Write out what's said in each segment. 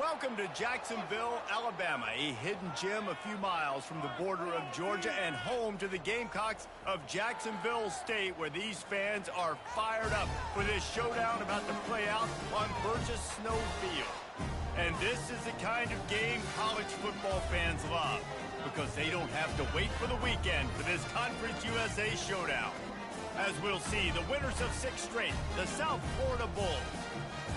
Welcome to Jacksonville, Alabama, a hidden gem a few miles from the border of Georgia and home to the Gamecocks of Jacksonville State, where these fans are fired up for this showdown about to play out on Burgess Snow Field. And this is the kind of game college football fans love, because they don't have to wait for the weekend for this Conference USA showdown. As we'll see, the winners of 6 straight, the South Florida Bulls,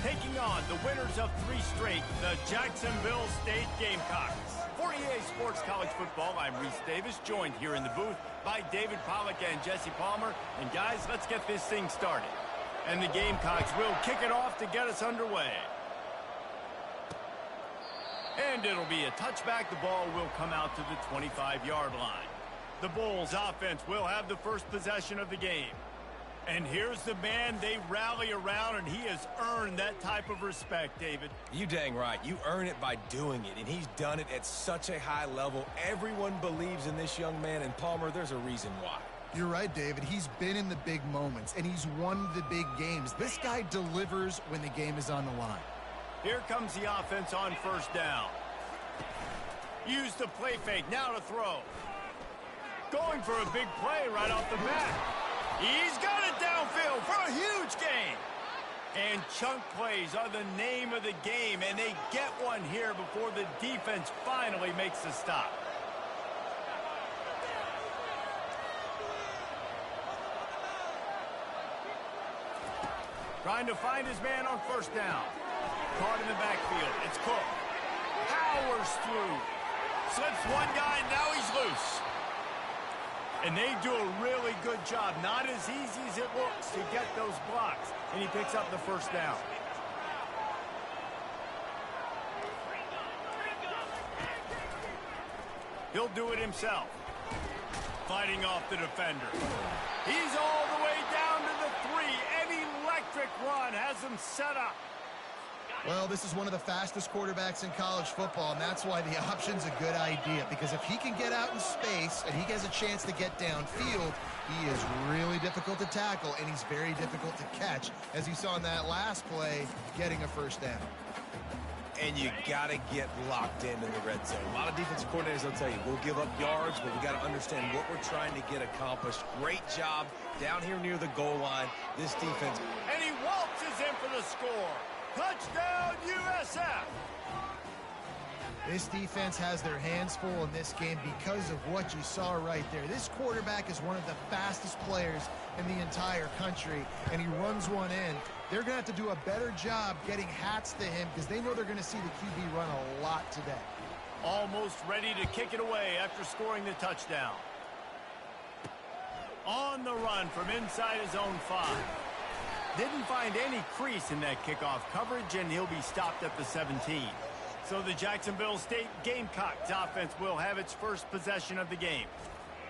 taking on the winners of 3 straight, the Jacksonville State Gamecocks. For EA Sports College Football, I'm Reese Davis, joined here in the booth by David Pollack and Jesse Palmer. And guys, let's get this thing started. And the Gamecocks will kick it off to get us underway. And it'll be a touchback. The ball will come out to the 25-yard line. The Bulls offense will have the first possession of the game. And here's the man they rally around, and he has earned that type of respect, David. You dang right. You earn it by doing it, and he's done it at such a high level. Everyone believes in this young man, and Palmer, there's a reason why. You're right, David. He's been in the big moments, and he's won the big games. This guy delivers when the game is on the line. Here comes the offense on first down. Use the play fake, now to throw. Going for a big play right off the bat. He's got it downfield for a huge gain. And chunk plays are the name of the game, and they get one here before the defense finally makes the stop. Trying to find his man on first down. Caught in the backfield. It's Cook. Powers through. Slips one guy, now he's loose. And they do a really good job. Not as easy as it looks to get those blocks. And he picks up the first down. He'll do it himself. Fighting off the defender. He's all the way down to the 3. An electric run has him set up. Well, this is one of the fastest quarterbacks in college football, and that's why the option's a good idea. Because if he can get out in space and he has a chance to get downfield, he is really difficult to tackle, and he's very difficult to catch, as you saw in that last play, getting a first down. And you got to get locked in the red zone. A lot of defensive coordinators, they'll tell you, we'll give up yards, but we got to understand what we're trying to get accomplished. Great job down here near the goal line. This defense. And he waltzes in for the score. Touchdown, USF! This defense has their hands full in this game because of what you saw right there. This quarterback is one of the fastest players in the entire country, and he runs one in. They're going to have to do a better job getting hats to him because they know they're going to see the QB run a lot today. Almost ready to kick it away after scoring the touchdown. On the run from inside his own 5. Didn't find any crease in that kickoff coverage, and he'll be stopped at the 17. So the Jacksonville State Gamecocks offense will have its first possession of the game.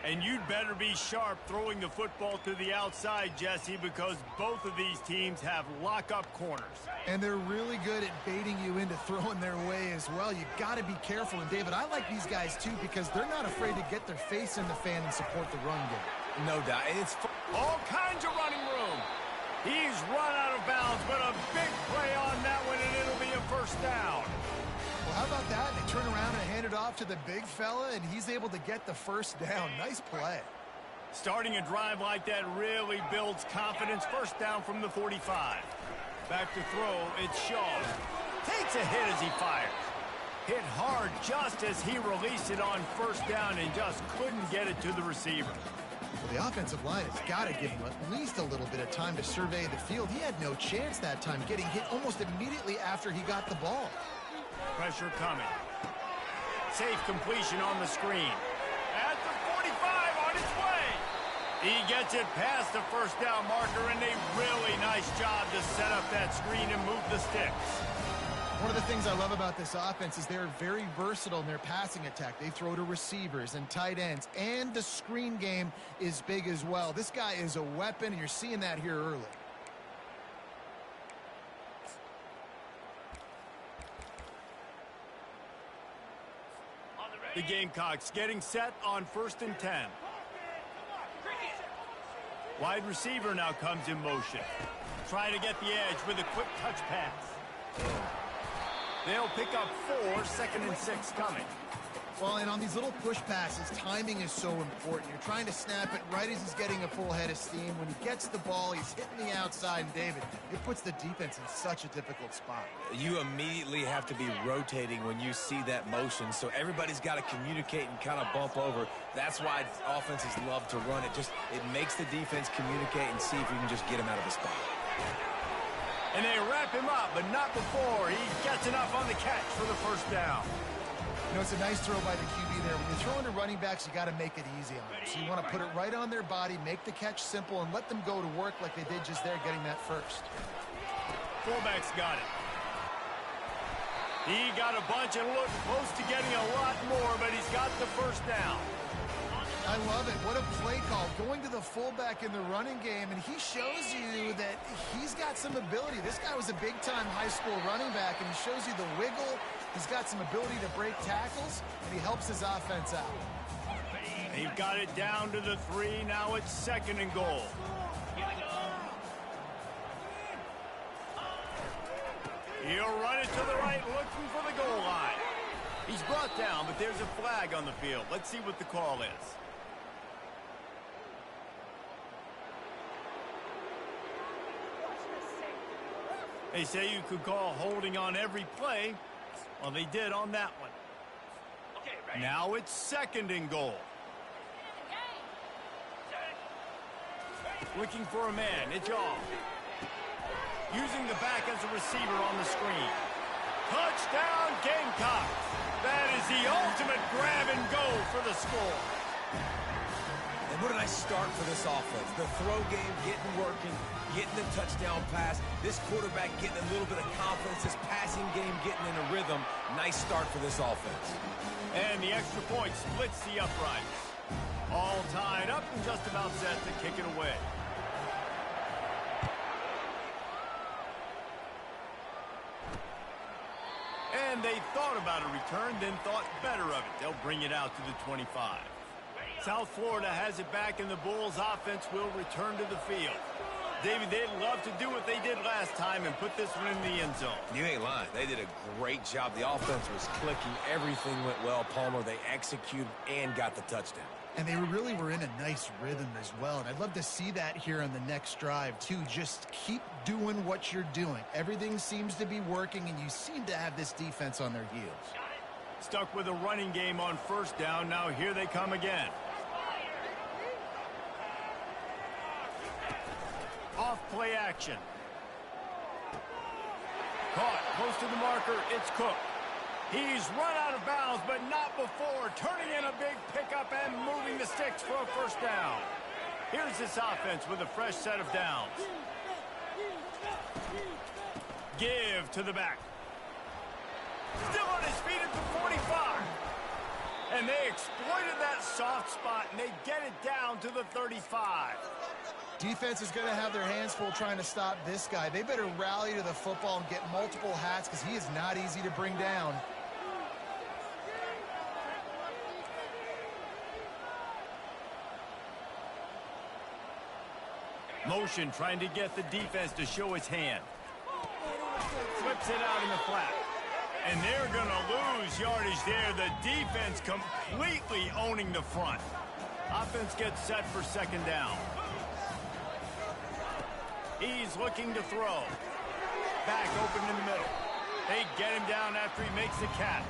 And you'd better be sharp throwing the football to the outside, Jesse, because both of these teams have lock-up corners. And they're really good at baiting you into throwing their way as well. You got to be careful. And, David, I like these guys, too, because they're not afraid to get their face in the fan and support the run game. No doubt. And it's all kinds of running room. He's run out of bounds, but a big play on that one, and it'll be a first down. Well, how about that? They turn around and hand it off to the big fella, and he's able to get the first down. Nice play. Starting a drive like that really builds confidence. First down from the 45. Back to throw, it's Shaw. Takes a hit as he fires. Hit hard just as he released it on first down and just couldn't get it to the receiver. Well, the offensive line has got to give him at least a little bit of time to survey the field. He had no chance that time, getting hit almost immediately after he got the ball. Pressure coming. Safe completion on the screen. At the 45 on its way. He gets it past the first down marker, and a really nice job to set up that screen and move the sticks. One of the things I love about this offense is they're very versatile in their passing attack. They throw to receivers and tight ends, and the screen game is big as well. This guy is a weapon, and you're seeing that here early. The Gamecocks getting set on 1st and 10. Wide receiver now comes in motion. Try to get the edge with a quick touch pass. They'll pick up 4, 2nd and 6 coming. Well, and on these little push passes, timing is so important. You're trying to snap it right as he's getting a full head of steam. When he gets the ball, he's hitting the outside, and David, it puts the defense in such a difficult spot. You immediately have to be rotating when you see that motion, so everybody's got to communicate and kind of bump over. That's why offenses love to run it. It makes the defense communicate and see if you can just get him out of the spot. And they wrap him up, but not before he gets enough on the catch for the first down. You know, it's a nice throw by the QB there. When you're throwing to running backs, you got to make it easy on them. So you want to put it right on their body, make the catch simple, and let them go to work like they did just there, getting that first. Fullback's got it. He got a bunch and looked close to getting a lot more, but he's got the first down. I love it. What a play call. Going to the fullback in the running game, and he shows you that he's got some ability. This guy was a big-time high school running back, and he shows you the wiggle. He's got some ability to break tackles, and he helps his offense out. They've got it down to the 3. Now it's 2nd and goal. He'll run it to the right, looking for the goal line. He's brought down, but there's a flag on the field. Let's see what the call is. They say you could call holding on every play. Well, they did on that one. Now it's 2nd and goal. Looking for a man. It's off. Using the back as a receiver on the screen. Touchdown, Gamecocks. That is the ultimate grab and go for the score. And what a nice start for this offense. The throw game getting working, getting the touchdown pass. This quarterback getting a little bit of confidence. This passing game getting in a rhythm. Nice start for this offense. And the extra point splits the uprights. All tied up and just about set to kick it away. And they thought about a return, then thought better of it. They'll bring it out to the 25. South Florida has it back, and the Bulls offense will return to the field. David, they'd love to do what they did last time and put this one in the end zone. You ain't lying. They did a great job. The offense was clicking. Everything went well, Palmer. They executed and got the touchdown. And they really were in a nice rhythm as well. And I'd love to see that here on the next drive, too. Just keep doing what you're doing. Everything seems to be working, and you seem to have this defense on their heels. Stuck with a running game on first down. Now here they come again. Off play action. Caught close to the marker. It's Cook. He's run out of bounds, but not before. Turning in a big pickup and moving the sticks for a first down. Here's this offense with a fresh set of downs. Give to the back. Still on his feet at the 45. And they exploited that soft spot, and they get it down to the 35. Defense is going to have their hands full trying to stop this guy. They better rally to the football and get multiple hats because he is not easy to bring down. Motion trying to get the defense to show its hand. Flips it out in the flat. And they're going to lose yardage there. The defense completely owning the front. Offense gets set for 2nd down. He's looking to throw. Back open in the middle. They get him down after he makes the catch.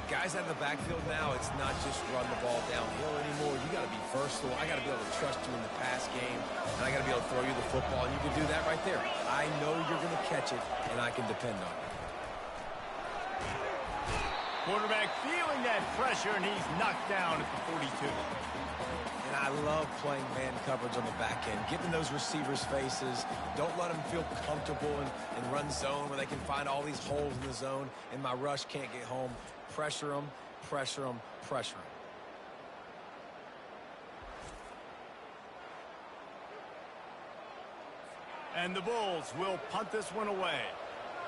Guys out of the backfield now, it's not just run the ball downhill anymore. You got to be versatile. I got to be able to trust you in the pass game, and I got to be able to throw you the football, and you can do that right there. I know you're going to catch it, and I can depend on it. Quarterback feeling that pressure, and he's knocked down at the 42. And I love playing man coverage on the back end, giving those receivers faces. Don't let them feel comfortable and run zone where they can find all these holes in the zone, and my rush can't get home. Pressure them, pressure them, pressure them. And the Bulls will punt this one away.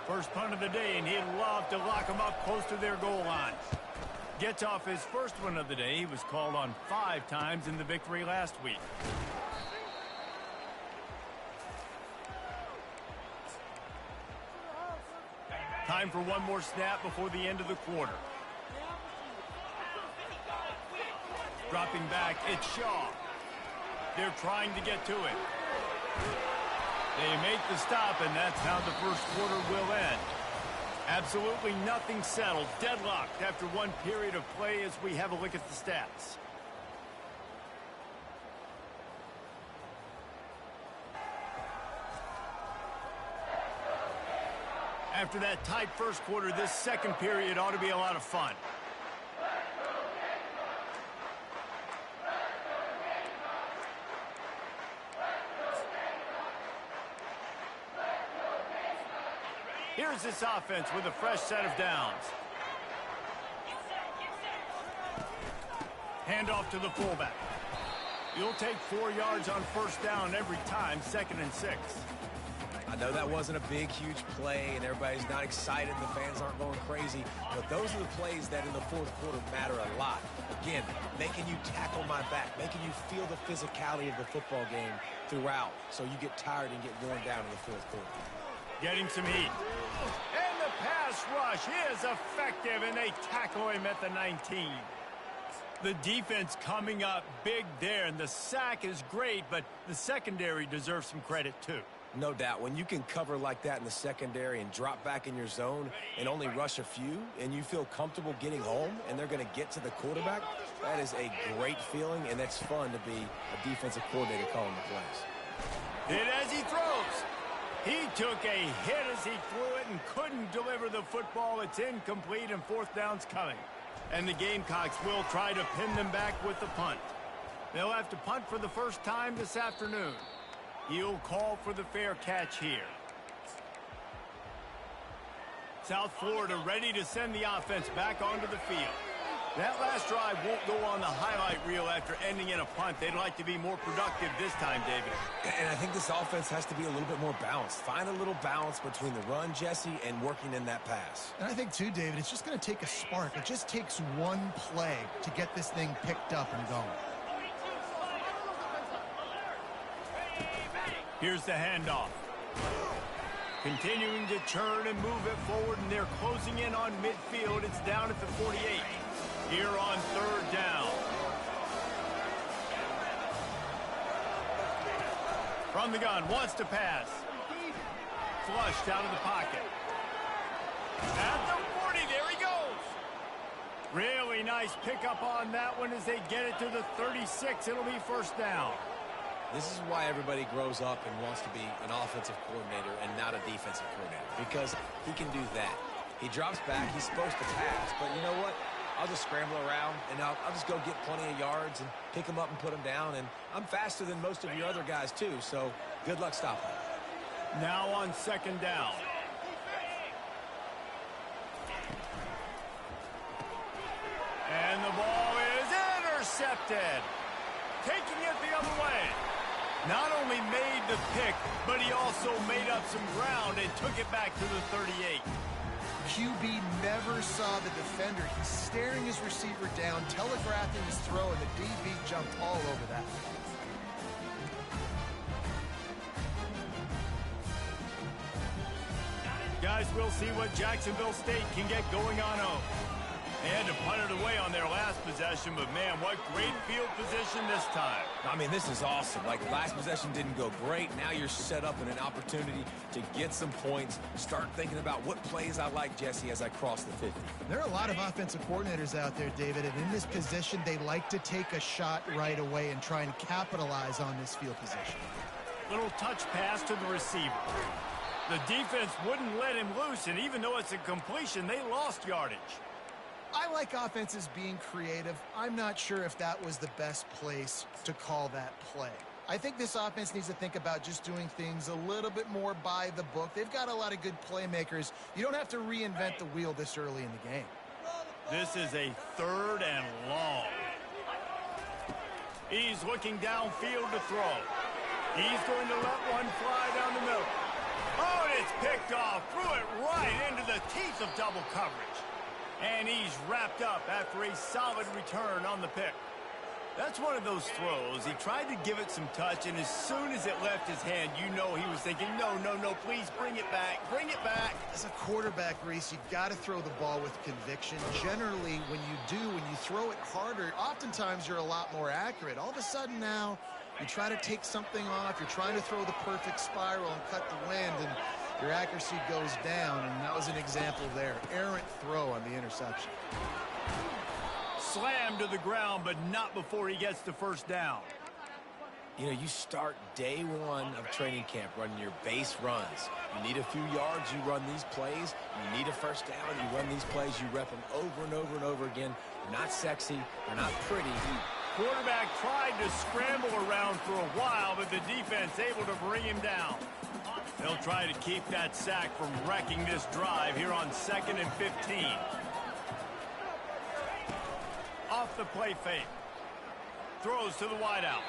First punt of the day, and he'd love to lock them up close to their goal line. Gets off his first one of the day. He was called on 5 times in the victory last week. Time for one more snap before the end of the quarter. Dropping back, it's Shaw. They're trying to get to it. They make the stop, and that's how the first quarter will end. Absolutely nothing settled. Deadlocked after one period of play as we have a look at the stats. After that tight first quarter, this second period ought to be a lot of fun. Here's this offense with a fresh set of downs. Handoff to the fullback. You'll take 4 yards on first down every time, 2nd and 6. I know that wasn't a big, huge play, and everybody's not excited. The fans aren't going crazy. But those are the plays that in the fourth quarter matter a lot. Again, making you tackle my back, making you feel the physicality of the football game throughout so you get tired and get worn down in the fourth quarter. Getting some heat. And the pass rush is effective, and they tackle him at the 19. The defense coming up big there, and the sack is great, but the secondary deserves some credit too. No doubt. When you can cover like that in the secondary and drop back in your zone and only rush a few, and you feel comfortable getting home and they're going to get to the quarterback, that is a great feeling, and that's fun to be a defensive coordinator calling the plays. Hit as he throws. He took a hit as he threw it and couldn't deliver the football. It's incomplete, and fourth down's coming. And the Gamecocks will try to pin them back with the punt. They'll have to punt for the first time this afternoon. He'll call for the fair catch here. South Florida ready to send the offense back onto the field. That last drive won't go on the highlight reel after ending in a punt. They'd like to be more productive this time, David. And I think this offense has to be a little bit more balanced. Find a little balance between the run, Jesse, and working in that pass. And I think, too, David, it's just going to take a spark. It just takes one play to get this thing picked up and going. Here's the handoff. Continuing to turn and move it forward, and they're closing in on midfield. It's down at the 48. Here on third down. From the gun, wants to pass. Flushed out of the pocket. At the 40, there he goes. Really nice pickup on that one as they get it to the 36. It'll be first down. This is why everybody grows up and wants to be an offensive coordinator and not a defensive coordinator, because he can do that. He drops back. He's supposed to pass, but you know what? I'll just scramble around, and I'll just go get plenty of yards and pick them up and put them down, and I'm faster than most of your other guys, too, so good luck stopping. Now on second down. And the ball is intercepted. Taking it the other way. Not only made the pick, but he also made up some ground and took it back to the 38. QB never saw the defender. He's staring his receiver down, telegraphing his throw, and the DB jumped all over that. Guys, we'll see what Jacksonville State can get going on home. They had to punt it away on their last possession, but man, what great field position this time. I mean, this is awesome. Like, last possession didn't go great. Now you're set up in an opportunity to get some points. Start thinking about what plays I like, Jesse, as I cross the 50. There are a lot of offensive coordinators out there, David, and in this position, they like to take a shot right away and try and capitalize on this field position. Little touch pass to the receiver. The defense wouldn't let him loose, and even though it's a completion, they lost yardage. I like offenses being creative. I'm not sure if that was the best place to call that play. I think this offense needs to think about just doing things a little bit more by the book. They've got a lot of good playmakers. You don't have to reinvent the wheel this early in the game. This is a third and long. He's looking downfield to throw. He's going to let one fly down the middle. Oh, and it's picked off. Threw it right into the teeth of double coverage. And he's wrapped up after a solid return on the pick. That's one of those throws. He tried to give it some touch, and as soon as it left his hand, you know he was thinking, no, no, no, please bring it back, bring it back. As a quarterback, Reese, you've got to throw the ball with conviction. Generally, when you throw it harder, oftentimes you're a lot more accurate. All of a sudden now, you try to take something off, you're trying to throw the perfect spiral and cut the wind, and your accuracy goes down, and that was an example there. Errant throw on the interception. Slammed to the ground, but not before he gets the first down. You know, you start day one of training camp running your base runs. You need a few yards, you run these plays. You need a first down, you run these plays. You rep them over and over and over again. They're not sexy, they're not pretty. Quarterback tried to scramble around for a while, but the defense able to bring him down. They'll try to keep that sack from wrecking this drive here on 2nd and 15. Off the play fake. Throws to the wideout.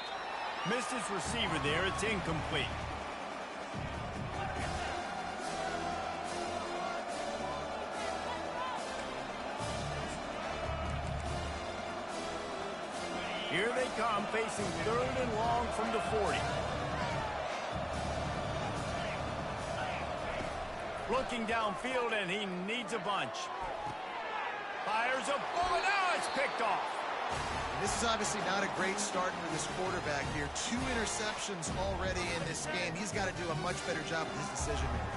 Missed his receiver there. It's incomplete. Here they come, facing 3rd and long from the 40. Looking downfield, and he needs a bunch. Fires a bullet. Now it's picked off. And this is obviously not a great start for this quarterback here. 2 interceptions already in this game. He's got to do a much better job with his decision making.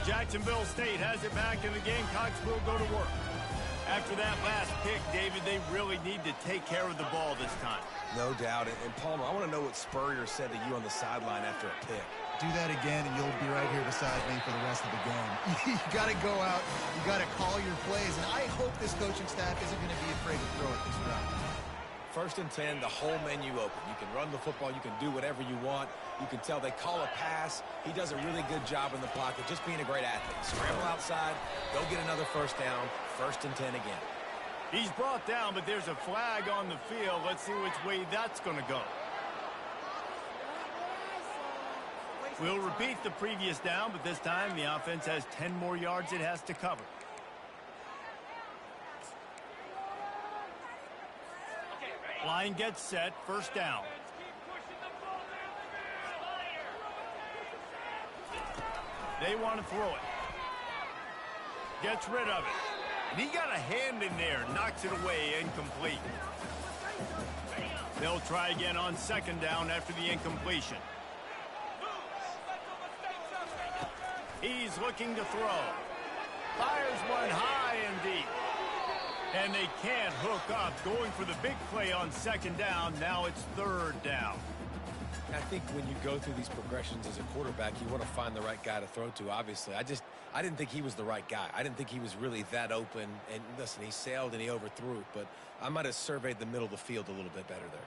Jacksonville State has it back, and the Gamecocks will go to work. After that last pick, David, they really need to take care of the ball this time. No doubt. And Palmer, I want to know what Spurrier said to you on the sideline after a pick. Do that again, and you'll be right here beside me for the rest of the game. You got to go out. You got to call your plays, and I hope this coaching staff isn't going to be afraid to throw it this round. 1st and 10, the whole menu open. You can run the football. You can do whatever you want. You can tell they call a pass. He does a really good job in the pocket, just being a great athlete. Scramble outside, go get another first down, 1st and 10 again. He's brought down, but there's a flag on the field. Let's see which way that's going to go. We'll repeat the previous down, but this time the offense has 10 more yards it has to cover. Line gets set, 1st down. They want to throw it. Gets rid of it. And he got a hand in there, knocks it away, incomplete. They'll try again on 2nd down after the incompletion. He's looking to throw. Fires one high and deep. And they can't hook up. Going for the big play on 2nd down. Now it's 3rd down. I think when you go through these progressions as a quarterback, you want to find the right guy to throw to, obviously. I didn't think he was the right guy. I didn't think he was really that open. And listen, he sailed and he overthrew it, but I might have surveyed the middle of the field a little bit better there.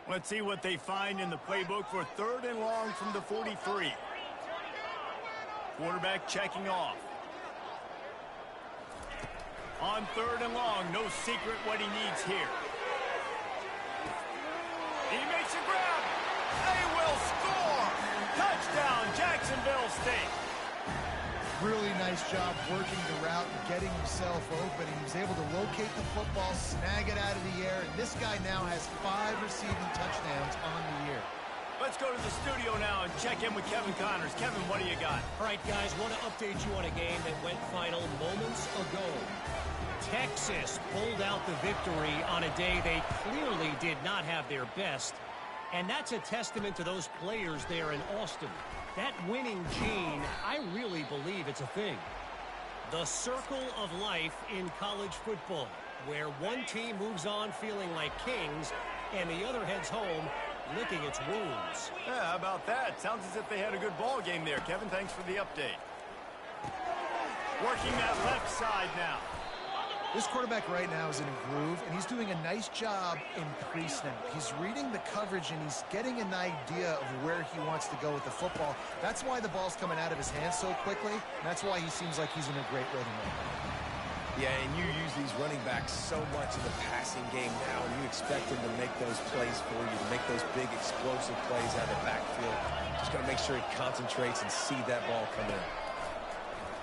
Let's see what they find in the playbook for 3rd and long from the 43. Quarterback checking off. On 3rd and long, no secret what he needs here. He makes a grab. They will score. Touchdown, Jacksonville State. Really nice job working the route and getting himself open. He was able to locate the football, snag it out of the air, and this guy now has 5 receiving touchdowns on the year. Let's go to the studio now and check in with Kevin Connors. Kevin, what do you got? All right, guys, want to update you on a game that went final moments ago. Texas pulled out the victory on a day they clearly did not have their best, and that's a testament to those players there in Austin. That winning gene, I really believe it's a thing. The circle of life in college football, where one team moves on feeling like kings and the other heads home licking its wounds. Yeah, how about that? Sounds as if they had a good ball game there. Kevin, thanks for the update. Working that left side now. This quarterback right now is in a groove, and he's doing a nice job in pre-snap. He's reading the coverage, and he's getting an idea of where he wants to go with the football. That's why the ball's coming out of his hands so quickly, and that's why he seems like he's in a great rhythm right now. Yeah, and you use these running backs so much in the passing game now, and you expect them to make those plays for you, to make those big explosive plays out of the backfield. Just got to make sure he concentrates and see that ball come in.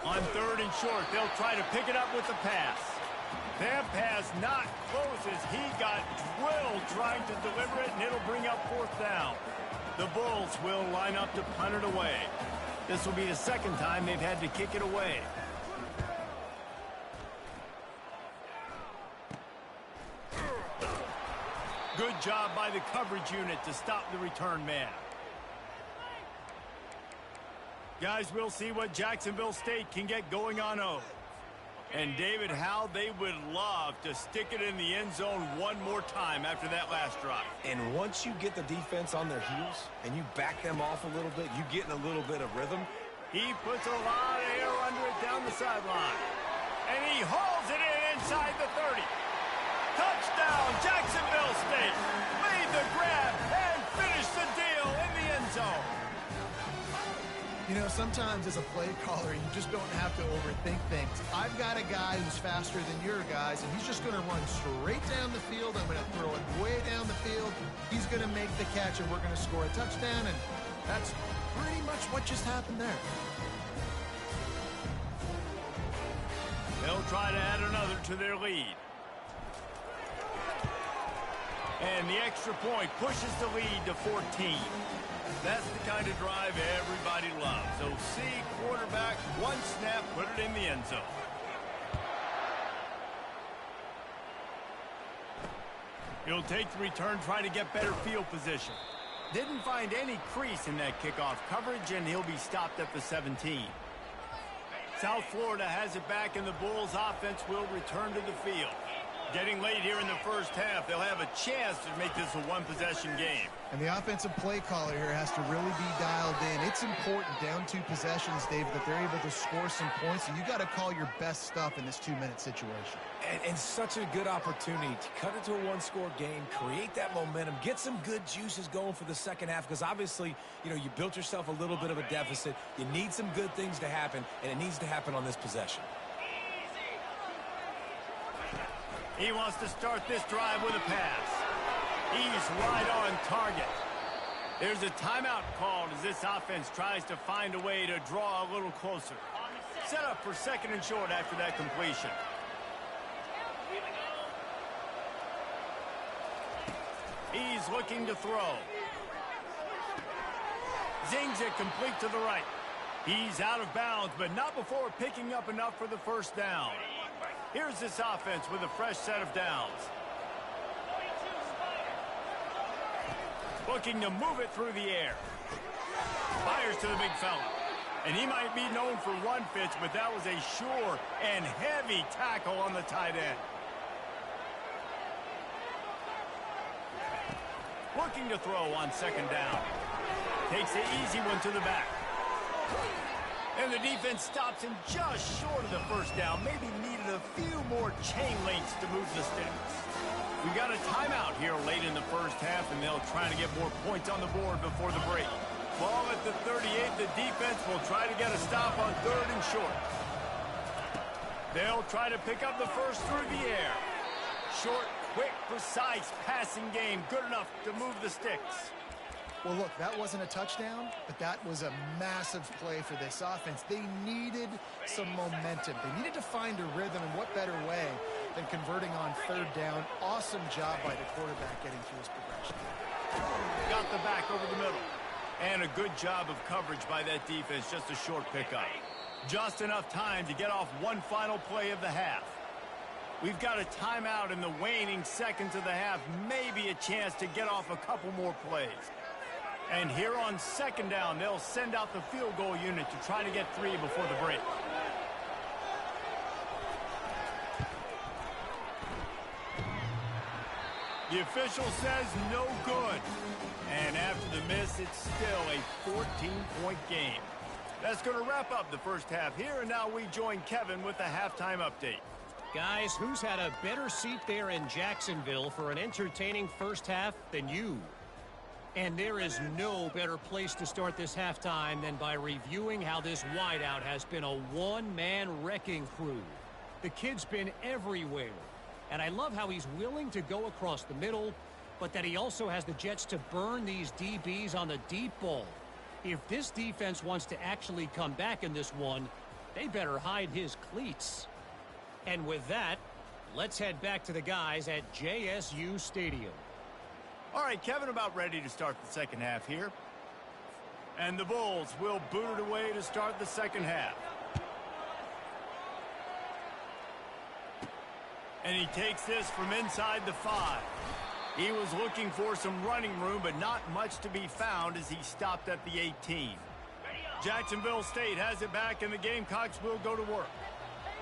On 3rd and short, they'll try to pick it up with the pass. That pass not close as he got drilled trying to deliver it, and it'll bring up 4th down. The Bulls will line up to punt it away. This will be the 2nd time they've had to kick it away. Good job by the coverage unit to stop the return man. Guys, we'll see what Jacksonville State can get going on 0. And David, how they would love to stick it in the end zone one more time after that last drive. And once you get the defense on their heels and you back them off a little bit, you get in a little bit of rhythm. He puts a lot of air under it down the sideline. And he hauls it in inside the 30. Touchdown, Jacksonville State. Made the grab and finished the deal in the end zone. You know, sometimes as a play caller, you just don't have to overthink things. I've got a guy who's faster than your guys, and he's just going to run straight down the field. I'm going to throw it way down the field. He's going to make the catch, and we're going to score a touchdown, and that's pretty much what just happened there. They'll try to add another to their lead. And the extra point pushes the lead to 14. That's the kind of drive everybody loves. OC, quarterback, one snap, put it in the end zone. He'll take the return, try to get better field position. Didn't find any crease in that kickoff coverage, and he'll be stopped at the 17. South Florida has it back, and the Bulls offense will return to the field. Getting late here in the first half, they'll have a chance to make this a one-possession game. And the offensive play caller here has to really be dialed in. It's important down 2 possessions, Dave, that they're able to score some points. And you got to call your best stuff in this 2-minute situation. And such a good opportunity to cut it to a one-score game, create that momentum, get some good juices going for the second half, because obviously, you know, you built yourself a little bit of a deficit. You need some good things to happen, and it needs to happen on this possession. He wants to start this drive with a pass. He's right on target. There's a timeout called as this offense tries to find a way to draw a little closer. Set up for 2nd and short after that completion. He's looking to throw. Zings it complete to the right. He's out of bounds, but not before picking up enough for the 1st down. Here's this offense with a fresh set of downs. Looking to move it through the air. Fires to the big fella. And he might be known for run fits, but that was a sure and heavy tackle on the tight end. Looking to throw on 2nd down. Takes the easy one to the back. And the defense stops him just short of the 1st down. Maybe needed a few more chain links to move the sticks. We got a timeout here late in the first half, and they'll try to get more points on the board before the break. Ball at the 38. The defense will try to get a stop on 3rd and short. They'll try to pick up the first through the air. Short, quick, precise passing game. Good enough to move the sticks. Well, look, that wasn't a touchdown, but that was a massive play for this offense. They needed some momentum. They needed to find a rhythm, and what better way than converting on 3rd down. Awesome job by the quarterback getting through his progression. Got the back over the middle. And a good job of coverage by that defense, just a short pickup. Just enough time to get off one final play of the half. We've got a timeout in the waning seconds of the half, maybe a chance to get off a couple more plays. And here on 2nd down, they'll send out the field goal unit to try to get 3 before the break. The official says no good. And after the miss, it's still a 14-point game. That's going to wrap up the first half here, and now we join Kevin with the halftime update. Guys, who's had a better seat there in Jacksonville for an entertaining first half than you? And there is no better place to start this halftime than by reviewing how this wideout has been a one-man wrecking crew. The kid's been everywhere. And I love how he's willing to go across the middle, but that he also has the Jets to burn these DBs on the deep ball. If this defense wants to actually come back in this one, they better hide his cleats. And with that, let's head back to the guys at JSU Stadium. All right, Kevin, about ready to start the second half here. And the Bulls will boot it away to start the second half. And he takes this from inside the 5. He was looking for some running room, but not much to be found as he stopped at the 18. Jacksonville State has it back, and the Gamecocks will go to work.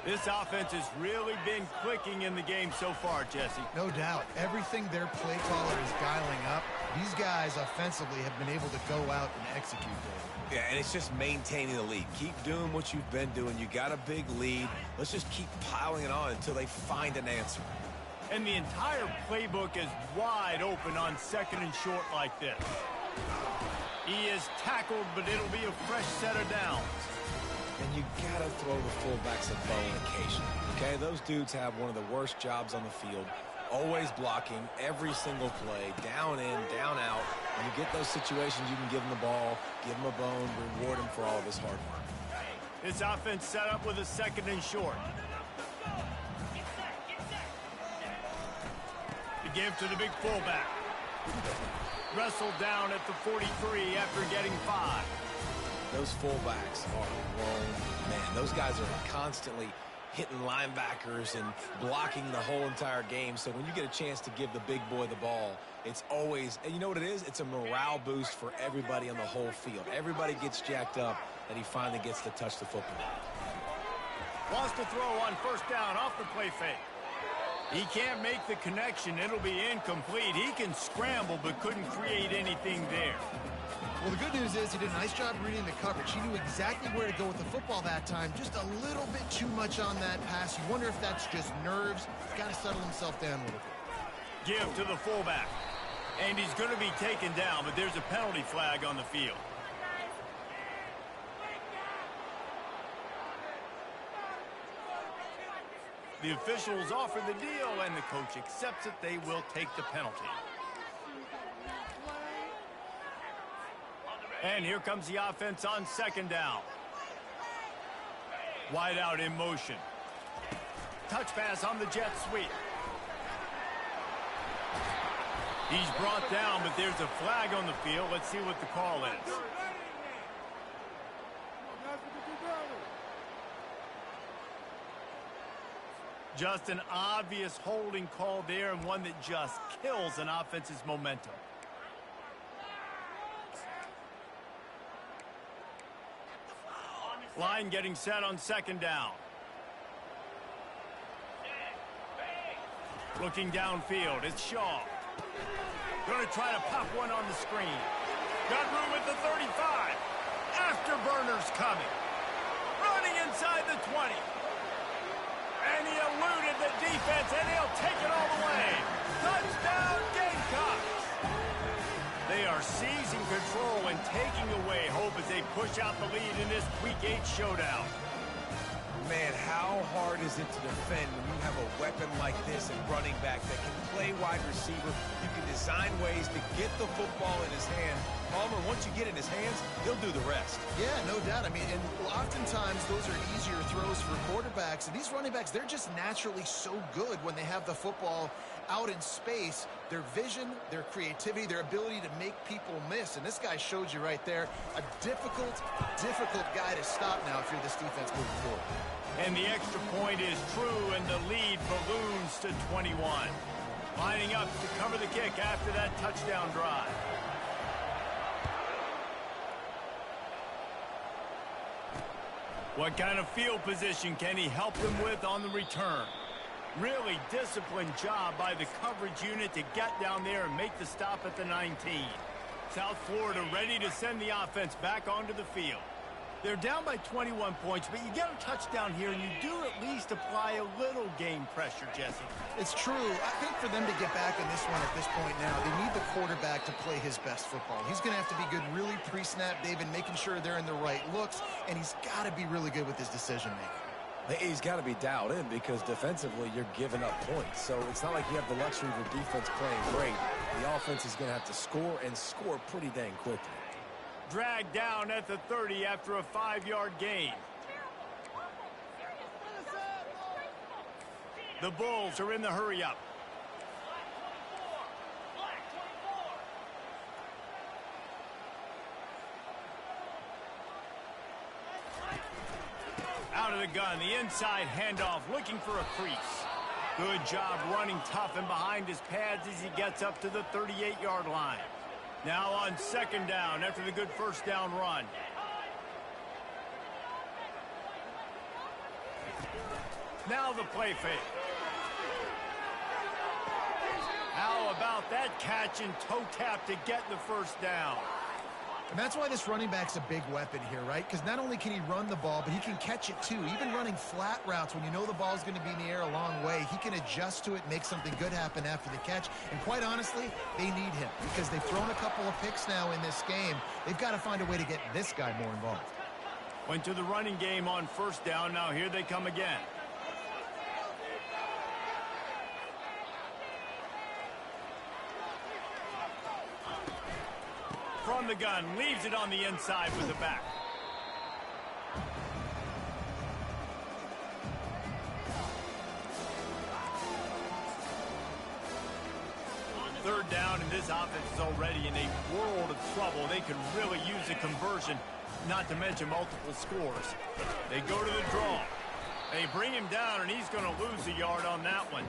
This offense has really been clicking in the game so far, Jesse. No doubt. Everything their play caller is dialing up, these guys offensively have been able to go out and execute there. Yeah, and it's just maintaining the lead. Keep doing what you've been doing. You got a big lead. Let's just keep piling it on until they find an answer. And the entire playbook is wide open on second and short like this. He is tackled, but it'll be a fresh set of downs. And you got to throw the fullbacks a bone occasionally. Okay, those dudes have one of the worst jobs on the field. Always blocking every single play, down in, down out. When you get those situations, you can give him the ball, give him a bone, reward him for all of his hard work. This offense set up with a second and short. The give to the big fullback. Wrestled down at the 43 after getting 5. Those fullbacks are grown men. Those guys are constantly hitting linebackers and blocking the whole entire game. So when you get a chance to give the big boy the ball, it's always, and you know what it is? It's a morale boost for everybody on the whole field. Everybody gets jacked up that he finally gets to touch the football. Wants to throw on first down off the play fake. He can't make the connection. It'll be incomplete. He can scramble but couldn't create anything there. Well, the good news is he did a nice job reading the coverage. He knew exactly where to go with the football that time. Just a little bit too much on that pass. You wonder if that's just nerves. He's got to settle himself down a little bit. Give to the fullback. And he's going to be taken down, but there's a penalty flag on the field. The officials offer the deal, and the coach accepts it. They will take the penalty. And here comes the offense on second down. Wide out in motion. Touch pass on the jet sweep. He's brought down, but there's a flag on the field. Let's see what the call is. Just an obvious holding call there, and one that just kills an offense's momentum. Line getting set on second down. Looking downfield, it's Shaw. Going to try to pop one on the screen. Got room at the 35. Afterburners coming. Running inside the 20. And he eluded the defense, and he'll take it all the way. Touchdown, Gamecocks. They are seizing control and taking away hope as they push out the lead in this Week 8 showdown. Man, how hard is it to defend when you have a weapon like this at running back that can play wide receiver? You can design ways to get the football in his hand. Palmer, once you get it in his hands, he'll do the rest. Yeah, no doubt. I mean, and oftentimes those are easier throws for quarterbacks. And these running backs, they're just naturally so good when they have the football out in space. Their vision, their creativity, their ability to make people miss. And this guy showed you right there, a difficult guy to stop now if you're this defense moving forward. And the extra point is true, and the lead balloons to 21. Lining up to cover the kick after that touchdown drive. What kind of field position can he help them with on the return? Really disciplined job by the coverage unit to get down there and make the stop at the 19. South Florida ready to send the offense back onto the field. They're down by 21 points, but you get a touchdown here, and you do at least apply a little game pressure, Jesse. It's true. I think for them to get back in this one at this point now, they need the quarterback to play his best football. He's going to have to be good really pre-snap, David, making sure they're in the right looks, and he's got to be really good with his decision-making. He's got to be dialed in because defensively you're giving up points. So it's not like you have the luxury of your defense playing great. The offense is going to have to score and score pretty dang quickly. Dragged down at the 30 after a 5-yard gain. The Bulls are in the hurry-up. Out of the gun, the inside handoff, looking for a crease. Good job running tough and behind his pads as he gets up to the 38-yard line. Now on second down after the good first down run. Now the play fake. How about that catch and toe tap to get the first down? And that's why this running back's a big weapon here, right? Because not only can he run the ball, but he can catch it too. Even running flat routes when you know the ball's going to be in the air a long way, he can adjust to it, make something good happen after the catch. And quite honestly, they need him because they've thrown a couple of picks now in this game. They've got to find a way to get this guy more involved. Went to the running game on first down. Now here they come again. From the gun, leaves it on the inside with the back. Third down, and this offense is already in a world of trouble. They could really use a conversion, not to mention multiple scores. They go to the draw. They bring him down, and he's going to lose a yard on that one.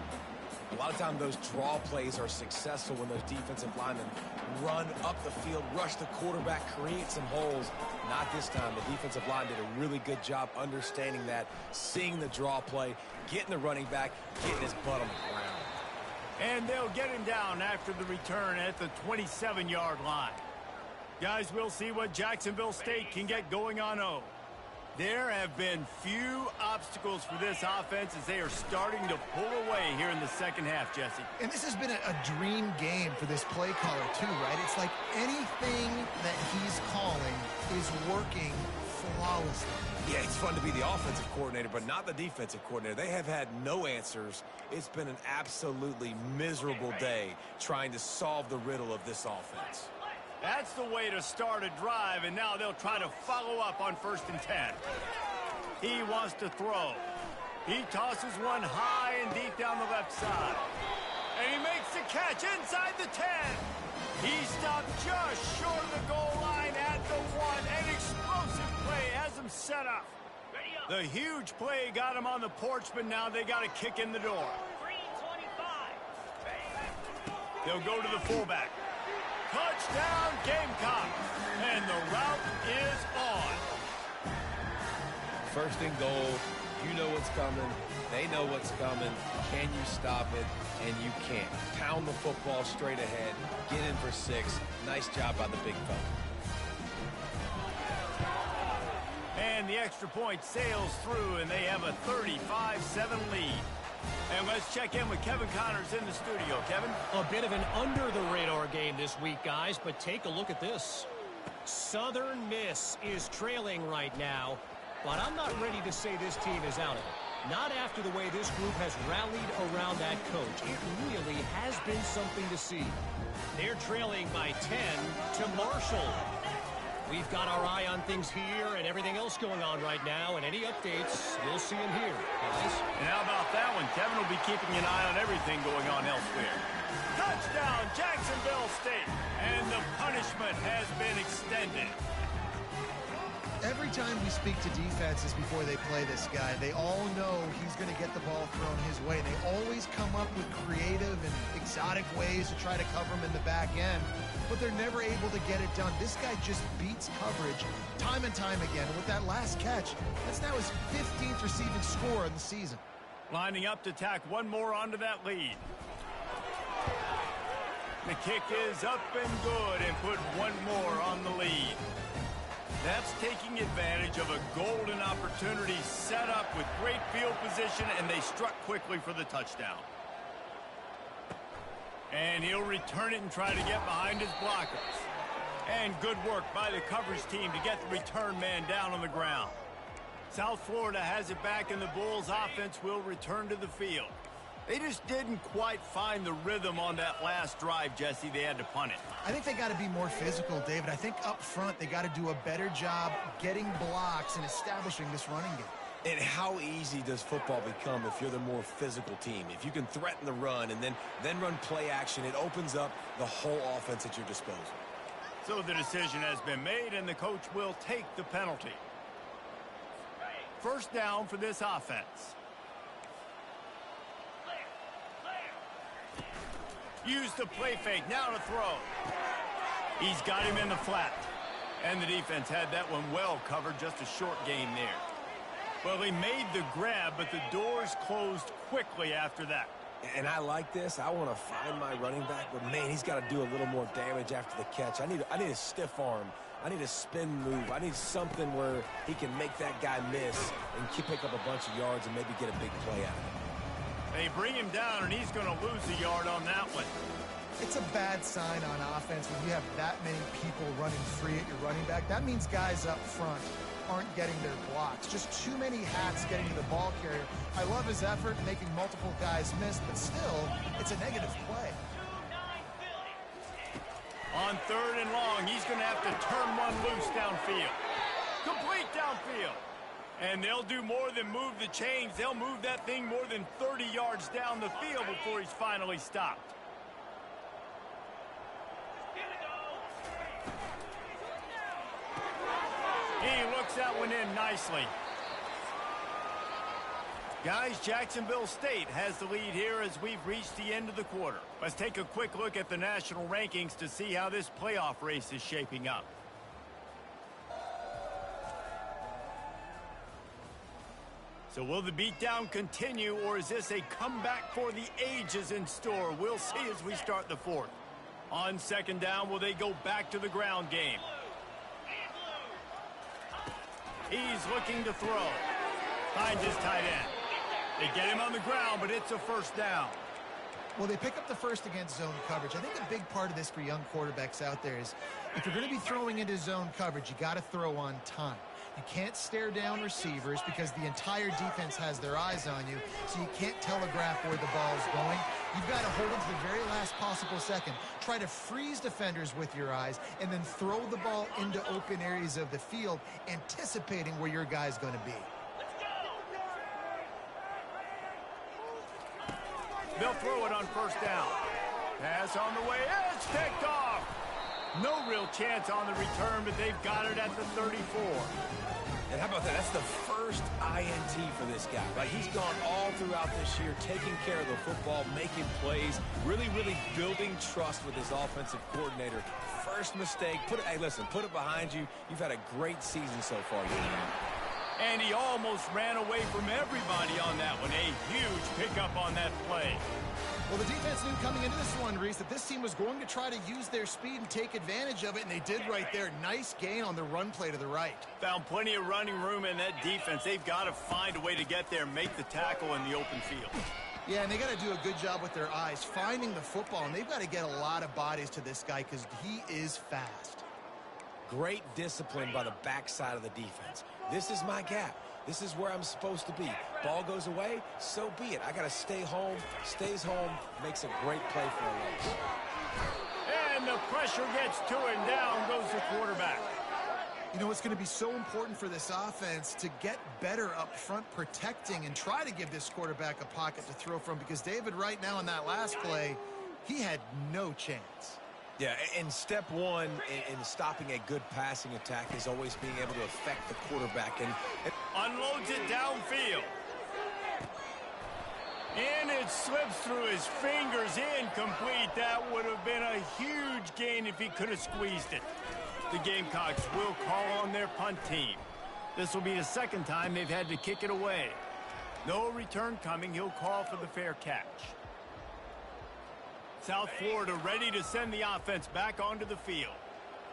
A lot of times those draw plays are successful when those defensive linemen run up the field, rush the quarterback, create some holes. Not this time. The defensive line did a really good job understanding that, seeing the draw play, getting the running back, getting his butt on the ground. And they'll get him down after the return at the 27-yard line. Guys, we'll see what Jacksonville State can get going on O. There have been few obstacles for this offense as they are starting to pull away here in the second half, Jesse. And this has been a dream game for this play caller too, right? It's like anything that he's calling is working flawlessly. Yeah, it's fun to be the offensive coordinator, but not the defensive coordinator. They have had no answers. It's been an absolutely miserable day trying to solve the riddle of this offense. That's the way to start a drive, and now they'll try to follow up on 1st and 10. He wants to throw. He tosses one high and deep down the left side. And he makes the catch inside the 10. He stopped just short of the goal line at the 1. An explosive play has him set up. The huge play got him on the porch, but now they got to kick in the door. They'll go to the fullback. Touchdown, Gamecock. And the route is on. 1st and goal. You know what's coming. They know what's coming. Can you stop it? And you can't. Pound the football straight ahead. Get in for 6. Nice job by the big fella. And the extra point sails through, and they have a 35-7 lead. And let's check in with Kevin Connors in the studio. Kevin? A bit of an under-the-radar game this week, guys, but take a look at this. Southern Miss is trailing right now, but I'm not ready to say this team is out of it. Not after the way this group has rallied around that coach. It really has been something to see. They're trailing by 10 to Marshall. We've got our eye on things here and everything else going on right now, and any updates, we'll see them here, guys. And how about that one? Kevin will be keeping an eye on everything going on elsewhere. Touchdown, Jacksonville State. And the punishment has been extended. Every time we speak to defenses before they play this guy, they all know he's going to get the ball thrown his way. They always come up with creative and exotic ways to try to cover him in the back end, but they're never able to get it done. This guy just beats coverage time and time again. And with that last catch, that's now his 15th receiving score in the season. Lining up to tack one more onto that lead. The kick is up and good and put one more on the lead. That's taking advantage of a golden opportunity set up with great field position, and they struck quickly for the touchdown. And he'll return it and try to get behind his blockers. And good work by the coverage team to get the return man down on the ground. South Florida has it back, and the Bulls offense will return to the field. They just didn't quite find the rhythm on that last drive, Jesse. They had to punt it. I think they got to be more physical, David. I think up front they got to do a better job getting blocks and establishing this running game. And how easy does football become if you're the more physical team? If you can threaten the run and then run play action, it opens up the whole offense at your disposal. So the decision has been made, and the coach will take the penalty. First down for this offense. Use the play fake, now to throw. He's got him in the flat. And the defense had that one well covered, just a short gain there. Well, he made the grab, but the doors closed quickly after that. And I like this. I want to find my running back, but man, he's got to do a little more damage after the catch. I need a stiff arm. I need a spin move. I need something where he can make that guy miss and pick up a bunch of yards and maybe get a big play out of it. They bring him down, and he's going to lose a yard on that one. It's a bad sign on offense when you have that many people running free at your running back. That means guys up front aren't getting their blocks. Just too many hats getting to the ball carrier. I love his effort making multiple guys miss, but still, it's a negative play. On 3rd and long, he's going to have to turn one loose downfield. Complete downfield. And they'll do more than move the chains. They'll move that thing more than 30 yards down the field before he's finally stopped. He looks that one in nicely. Guys, Jacksonville State has the lead here as we've reached the end of the quarter. Let's take a quick look at the national rankings to see how this playoff race is shaping up. So will the beatdown continue, or is this a comeback for the ages in store? We'll see as we start the 4th. On 2nd down, will they go back to the ground game? He's looking to throw. Finds his tight end. They get him on the ground, but it's a 1st down. Well, they pick up the first against zone coverage. I think a big part of this for young quarterbacks out there is if you're going to be throwing into zone coverage, you got to throw on time. You can't stare down receivers because the entire defense has their eyes on you, so you can't telegraph where the ball is going. You've got to hold it to the very last possible second. Try to freeze defenders with your eyes and then throw the ball into open areas of the field, anticipating where your guy's going to be. They'll throw it on 1st down. Pass on the way. It's picked off. No real chance on the return, but they've got it at the 34. And how about that? That's the first INT for this guy, right? He's gone all throughout this year, taking care of the football, making plays, really building trust with his offensive coordinator. First mistake. Hey, listen, put it behind you. You've had a great season so far. And he almost ran away from everybody on that one. A huge pickup on that play. Well, the defense knew coming into this one, Reese, that this team was going to try to use their speed and take advantage of it, and they did right there. Nice gain on the run play to the right. Found plenty of running room in that defense. They've got to find a way to get there and make the tackle in the open field. Yeah, and they got to do a good job with their eyes, finding the football, and they've got to get a lot of bodies to this guy because he is fast. Great discipline by the backside of the defense. This is my gap. This is where I'm supposed to be. Ball goes away, so be it. I got to stay home. Stays home, makes a great play for a loss. And the pressure gets to him. Down goes the quarterback. You know, it's going to be so important for this offense to get better up front protecting and try to give this quarterback a pocket to throw from, because David, right now in that last play, he had no chance. Yeah, and step one in stopping a good passing attack is always being able to affect the quarterback. And unloads it downfield. And it slips through his fingers, incomplete. That would have been a huge gain if he could have squeezed it. The Gamecocks will call on their punt team. This will be the 2nd time they've had to kick it away. No return coming. He'll call for the fair catch. South Florida ready to send the offense back onto the field.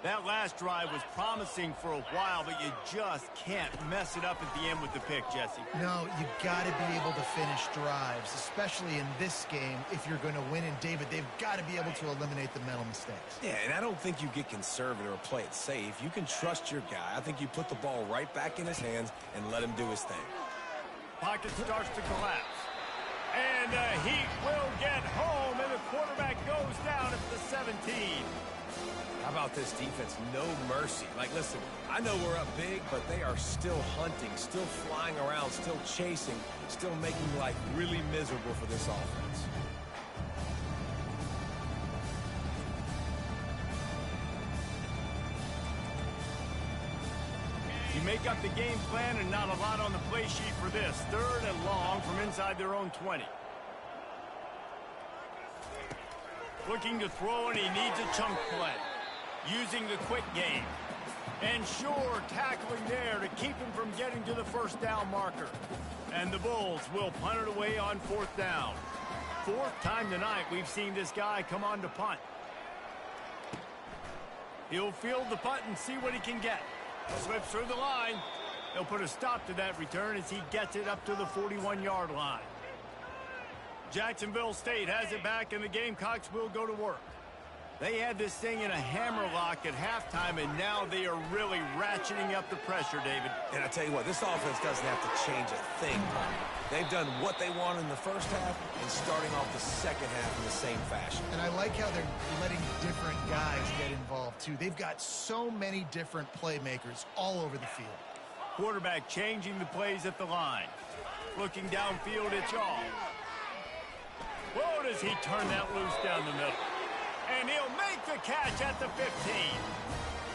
That last drive was promising for a while, but you just can't mess it up at the end with the pick, Jesse. No, you got to be able to finish drives, especially in this game if you're going to win. And, David, they've got to be able to eliminate the mental mistakes. Yeah, and I don't think you get conservative or play it safe. You can trust your guy. I think you put the ball right back in his hands and let him do his thing. Pocket starts to collapse. And the Heat will get home, and the quarterback goes down at the 17. How about this defense? No mercy. Like, listen, I know we're up big, but they are still hunting, still flying around, still chasing, still making life really miserable for this offense. You make up the game plan and not a lot on the play sheet for this. 3rd and long from inside their own 20. Looking to throw, and he needs a chunk play. Using the quick game. And sure, tackling there to keep him from getting to the first down marker. And the Bulls will punt it away on 4th down. 4th time tonight we've seen this guy come on to punt. He'll field the punt and see what he can get. Slips through the line. He'll put a stop to that return as he gets it up to the 41-yard line. Jacksonville State has it back, and the Gamecocks will go to work. They had this thing in a hammerlock at halftime, and now they are really ratcheting up the pressure, David. And I tell you what, this offense doesn't have to change a thing. They've done what they want in the first half and starting off the second half in the same fashion. And I like how they're letting different guys get involved, too. They've got so many different playmakers all over the field. Quarterback changing the plays at the line. Looking downfield, it's all. Whoa, does he turn that loose down the middle. And he'll make the catch at the 15.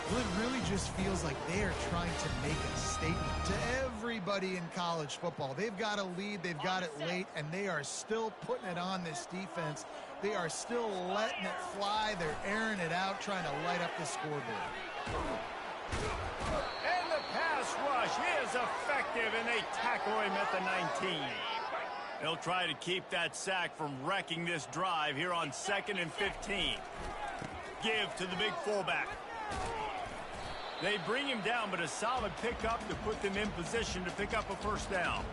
Well, it really just feels like they are trying to make a statement to everybody in college football. They've got a lead, they've got it late, and they are still putting it on this defense. They are still letting it fly. They're airing it out, trying to light up the scoreboard. And the pass rush is effective, and they tackle him at the 19. They'll try to keep that sack from wrecking this drive here on 2nd and 15. Give to the big fullback. They bring him down, but a solid pickup to put them in position to pick up a first down.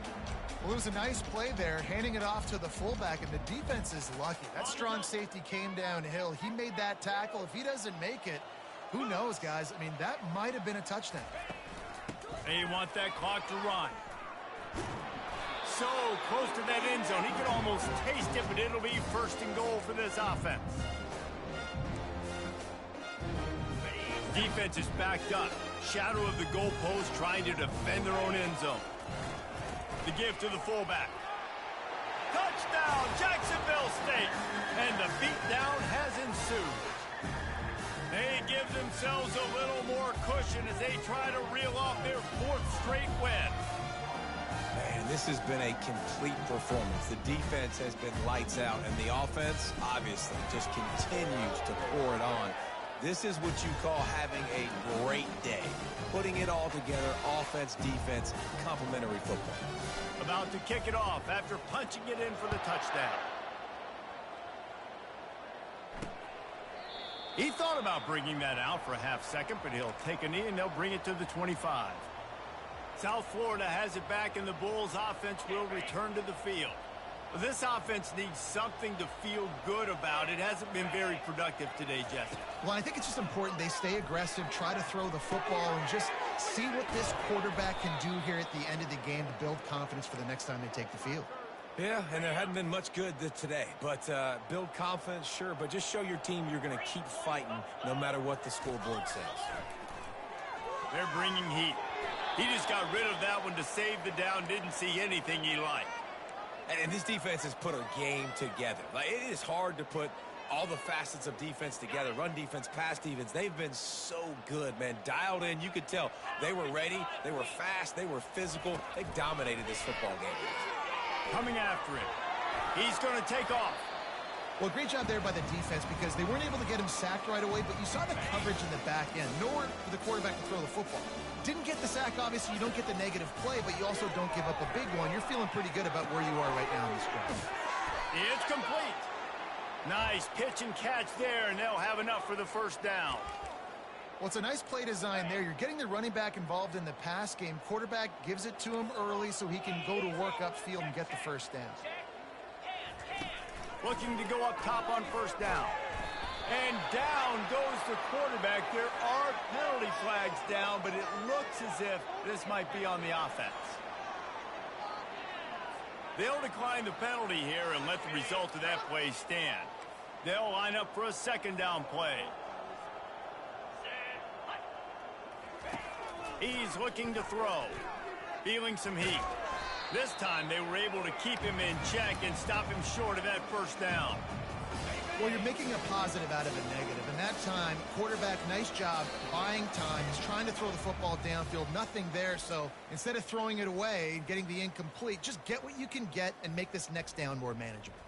Well, it was a nice play there, handing it off to the fullback, and the defense is lucky. That strong safety came downhill. He made that tackle. If he doesn't make it, who knows, guys? I mean, that might have been a touchdown. They want that clock to run. So close to that end zone. He could almost taste it, but it'll be 1st and goal for this offense. Defense is backed up. Shadow of the goalpost trying to defend their own end zone. The give to the fullback. Touchdown, Jacksonville State. And the beatdown has ensued. They give themselves a little more cushion as they try to reel off their 4th straight win. Man, this has been a complete performance. The defense has been lights out, and the offense, obviously, just continues to pour it on. This is what you call having a great day. Putting it all together, offense, defense, complementary football. About to kick it off after punching it in for the touchdown. He thought about bringing that out for a half second, but he'll take a knee and they'll bring it to the 25. South Florida has it back, and the Bulls offense will return to the field. This offense needs something to feel good about. It hasn't been very productive today, Jesse. Well, I think it's just important they stay aggressive, try to throw the football, and just see what this quarterback can do here at the end of the game to build confidence for the next time they take the field. Yeah, and there hadn't been much good today. But build confidence, sure, but just show your team you're going to keep fighting no matter what the scoreboard says. They're bringing heat. He just got rid of that one to save the down, didn't see anything he liked. And this defense has put a game together. Like, it is hard to put all the facets of defense together. Run defense, pass defense. They've been so good, man. Dialed in. You could tell they were ready. They were fast. They were physical. They dominated this football game. Coming after it. He's going to take off. Well, great job there by the defense because they weren't able to get him sacked right away, but you saw the coverage in the back end. Nowhere for the quarterback to throw the football. Didn't get the sack, obviously. You don't get the negative play, but you also don't give up a big one. You're feeling pretty good about where you are right now in this drive. It's complete. Nice pitch and catch there, and they'll have enough for the first down. Well, it's a nice play design there. You're getting the running back involved in the pass game. Quarterback gives it to him early so he can go to work upfield and get the first down. Looking to go up top on first down. And down goes the quarterback. There are penalty flags down, but it looks as if this might be on the offense. They'll decline the penalty here and let the result of that play stand. They'll line up for a second down play. He's looking to throw. Feeling some heat. This time they were able to keep him in check and stop him short of that first down. Well, you're making a positive out of a negative. And that time, quarterback, nice job buying time. He's trying to throw the football downfield. Nothing there, so instead of throwing it away and getting the incomplete, just get what you can get and make this next down more manageable.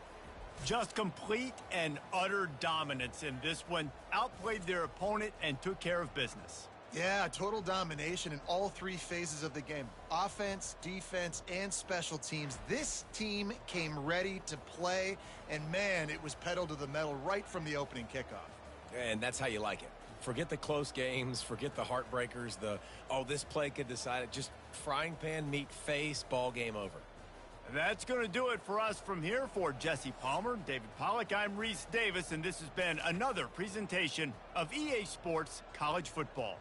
Just complete and utter dominance in this one. Outplayed their opponent and took care of business. Yeah, total domination in all three phases of the game. Offense, defense, and special teams. This team came ready to play, and man, it was pedal to the metal right from the opening kickoff. And that's how you like it. Forget the close games, forget the heartbreakers, this play could decide it. Just frying pan, meat face, ball game over. That's going to do it for us from here. For Jesse Palmer, David Pollack, I'm Reese Davis, and this has been another presentation of EA Sports College Football.